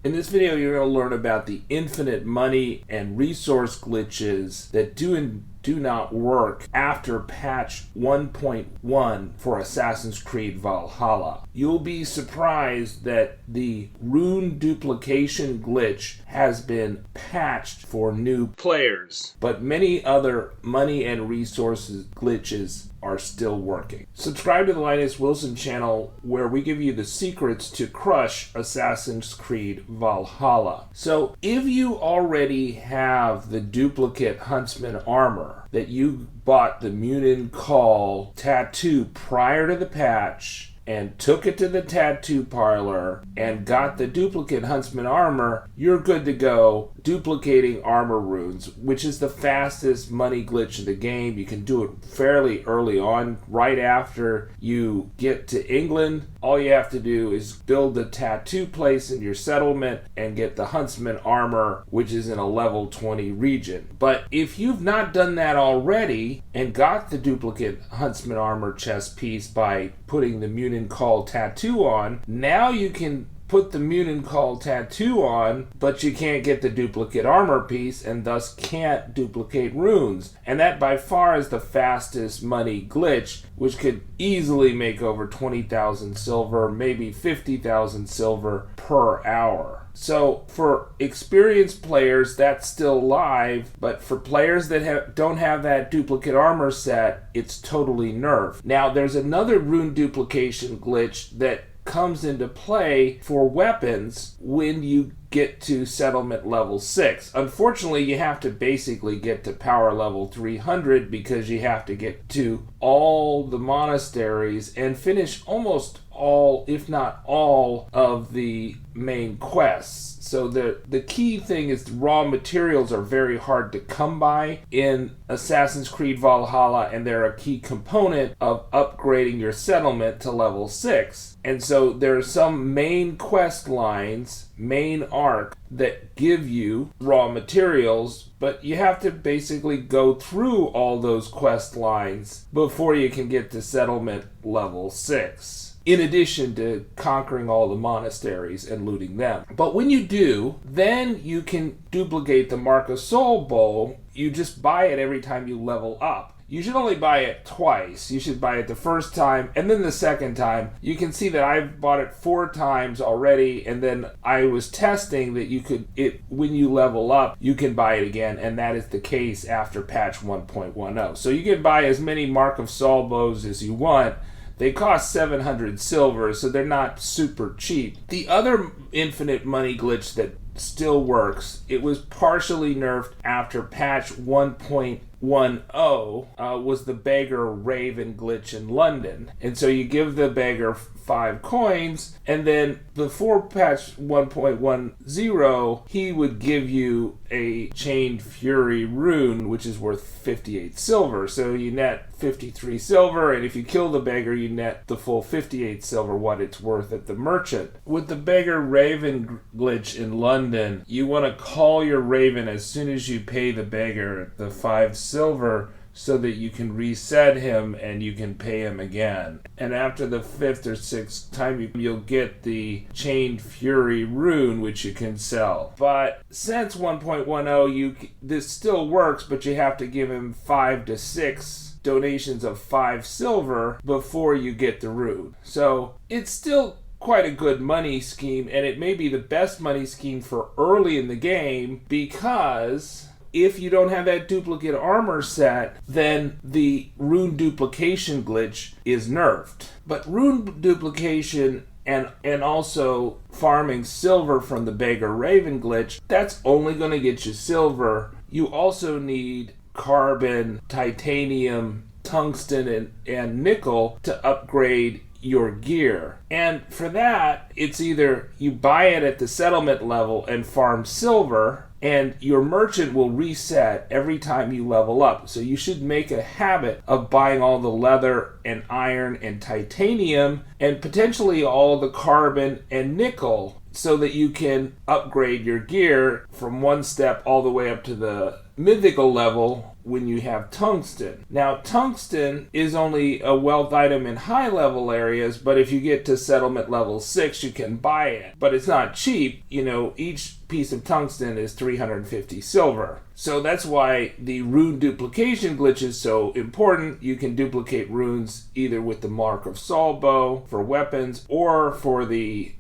In this video, you're going to learn about the infinite money and resource glitches that do not work after patch 1.1 for Assassin's Creed Valhalla. You'll be surprised that the rune duplication glitch has been patched for new players, but many other money and resources glitches are still working. Subscribe to the Linus Wilson channel where we give you the secrets to crush Assassin's Creed Valhalla. So if you already have the duplicate Huntsman armor that you bought the muninn tatoo prior to the patch and took it to the tattoo parlor and got the duplicate Huntsman armor, you're good to go duplicating armor runes, which is the fastest money glitch in the game. You can do it fairly early on, right after you get to England. All you have to do is build the tattoo place in your settlement and get the Huntsman armor, which is in a level 20 region. But if you've not done that already and got the duplicate Huntsman armor chest piece by putting the muninn tattoo on, now you can put the muninn tattoo on, but you can't get the duplicate armor piece and thus can't duplicate runes. And that by far is the fastest money glitch, which could easily make over 20,000 silver, maybe 50,000 silver per hour. So for experienced players, that's still live, but for players that don't have that duplicate armor set, it's totally nerfed. Now, there's another rune duplication glitch that comes into play for weapons when you get to settlement level 6. Unfortunately, you have to basically get to power level 300 because you have to get to all the monasteries and finish almost all, if not all, of the main quests. So the key thing is raw materials are very hard to come by in Assassin's Creed Valhalla, and they're a key component of upgrading your settlement to level 6. And so there are some main quest lines, main arc, that give you raw materials, but you have to basically go through all those quest lines before you can get to settlement level 6. In addition to conquering all the monasteries and looting them. But when you do, then you can duplicate the Mark of Soul bow. You just buy it every time you level up. You should only buy it twice. You should buy it the first time and then the second time. You can see that I've bought it 4 times already, and then I was testing that when you level up, you can buy it again, and that is the case after patch 1.10. So you can buy as many Mark of Soul bows as you want. They cost 700 silver, so they're not super cheap. The other infinite money glitch that still works, it was partially nerfed after patch 1.10, was the Beggar Raven glitch in Lunden. And so you give the Beggar 5 coins, and then before patch 1.10, he would give you a Chained Fury rune, which is worth 58 silver. So you net 53 silver, and if you kill the Beggar, you net the full 58 silver, what it's worth at the merchant. With the Beggar Raven glitch in Lunden, you want to call your Raven as soon as you pay the Beggar the 5 silver, so that you can reset him and you can pay him again. And after the 5th or 6th time, you'll get the Chained Fury rune, which you can sell. But since 1.10, this still works, but you have to give him 5 to 6 donations of 5 silver before you get the rune. So it's still quite a good money scheme, and it may be the best money scheme for early in the game, because if you don't have that duplicate armor set, then the rune duplication glitch is nerfed. But rune duplication and also farming silver from the Beggar Raven glitch, that's only going to get you silver. You also need carbon, titanium, tungsten, and nickel to upgrade your gear. And for that, it's either you buy it at the settlement level and farm silver, and your merchant will reset every time you level up. So you should make a habit of buying all the leather and iron and titanium and potentially all the carbon and nickel so that you can upgrade your gear from one step all the way up to the mythical level when you have tungsten. Now, tungsten is only a wealth item in high level areas, but if you get to settlement level 6, you can buy it. But it's not cheap. You know, each piece of tungsten is 350 silver. So that's why the rune duplication glitch is so important. You can duplicate runes either with the Mark of Saul bow for weapons or for the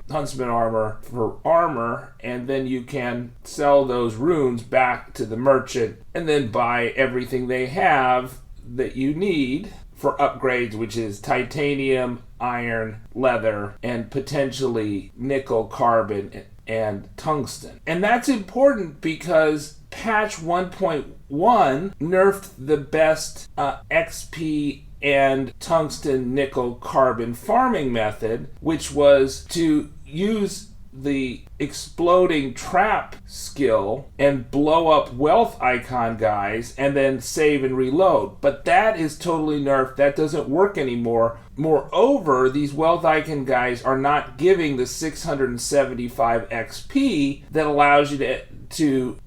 Huntsman armor for armor, and then you can sell those runes back to the merchant and then buy everything they have that you need for upgrades, which is titanium, iron, leather, and potentially nickel, carbon, and tungsten. And that's important because patch 1.1 nerfed the best XP and tungsten, nickel, carbon farming method, which was to use the exploding trap skill and blow up wealth icon guys and then save and reload. But that is totally nerfed. That doesn't work anymore. Moreover, these wealth icon guys are not giving the 675 XP that allows you to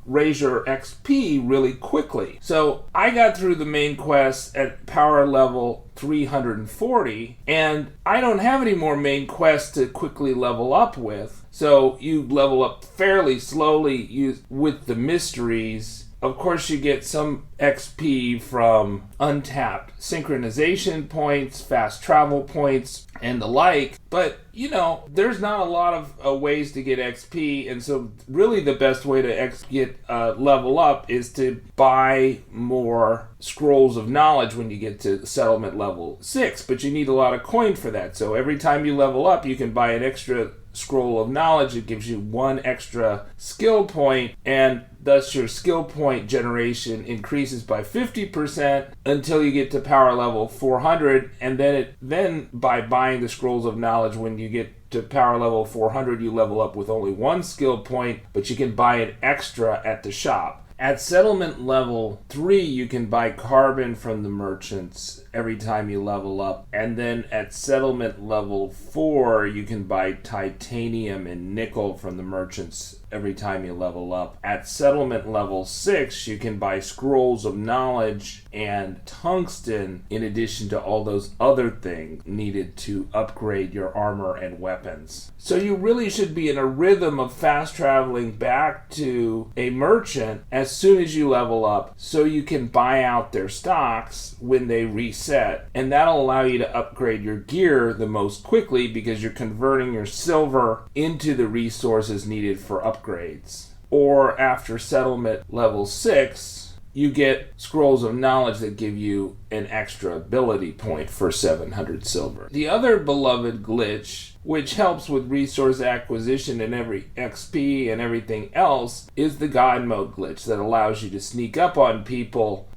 raise your XP really quickly. So I got through the main quest at power level 340, and I don't have any more main quests to quickly level up with. So you level up fairly slowly with the mysteries. Of course, you get some XP from untapped synchronization points, fast travel points, and the like. But, you know, there's not a lot of ways to get XP. And so really the best way to get level up is to buy more scrolls of knowledge when you get to settlement level 6. But you need a lot of coin for that. So every time you level up, you can buy an extra scroll of knowledge. It gives you one extra skill point, and thus your skill point generation increases by 50% until you get to power level 400, and then by buying the scrolls of knowledge when you get to power level 400, you level up with only one skill point, but you can buy an extra at the shop. At settlement level 3, you can buy carbon from the merchants every time you level up. And then at settlement level 4, you can buy titanium and nickel from the merchants every time you level up. At settlement level 6, you can buy scrolls of knowledge and tungsten in addition to all those other things needed to upgrade your armor and weapons. So you really should be in a rhythm of fast traveling back to a merchant as soon as you level up so you can buy out their stocks when they reset. And that'll allow you to upgrade your gear the most quickly because you're converting your silver into the resources needed for upgrades. Or after settlement level 6, you get scrolls of knowledge that give you an extra ability point for 700 silver. The other beloved glitch, which helps with resource acquisition and every XP and everything else, is the God mode glitch that allows you to sneak up on people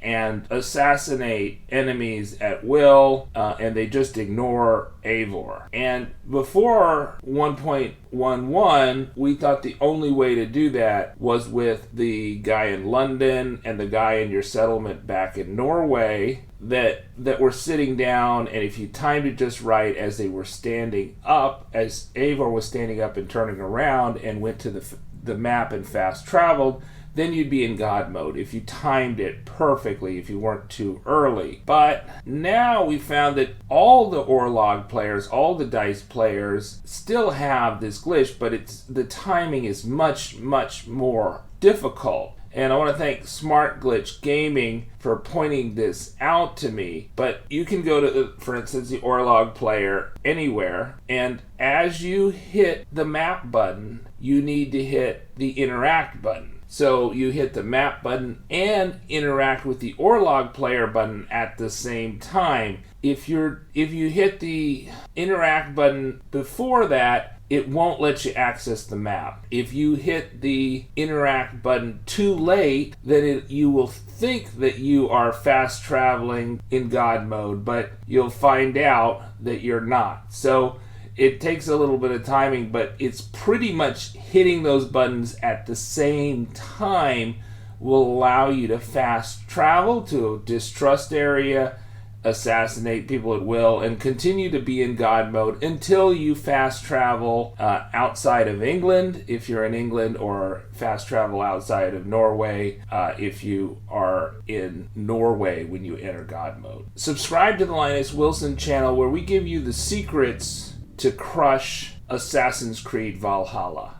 and assassinate enemies at will, and they just ignore Eivor. And before 1.11, we thought the only way to do that was with the guy in Lunden and the guy in your settlement back in Norway that were sitting down, and if you timed it just right as they were standing up, as Eivor was standing up and turning around and went to the map and fast traveled, then you'd be in God mode if you timed it perfectly, if you weren't too early. But now we found that all the orlog players, all the dice players still have this glitch, but the timing is much, much more difficult. And I want to thank Smart Glitch Gaming for pointing this out to me. But you can go to, for instance, the orlog player anywhere, and as you hit the map button, you need to hit the interact button. So you hit the map button and interact with the orlog player button at the same time. If you hit the interact button before that, it won't let you access the map. If you hit the interact button too late, then you will think that you are fast traveling in God mode, but you'll find out that you're not. So it takes a little bit of timing, but it's pretty much hitting those buttons at the same time will allow you to fast travel to a distrust area assassinate people at will and continue to be in God mode until you fast travel outside of England if you're in England, or fast travel outside of Norway if you are in Norway when you enter God mode. Subscribe to the Linus Wilson channel, where we give you the secrets to crush Assassin's Creed Valhalla.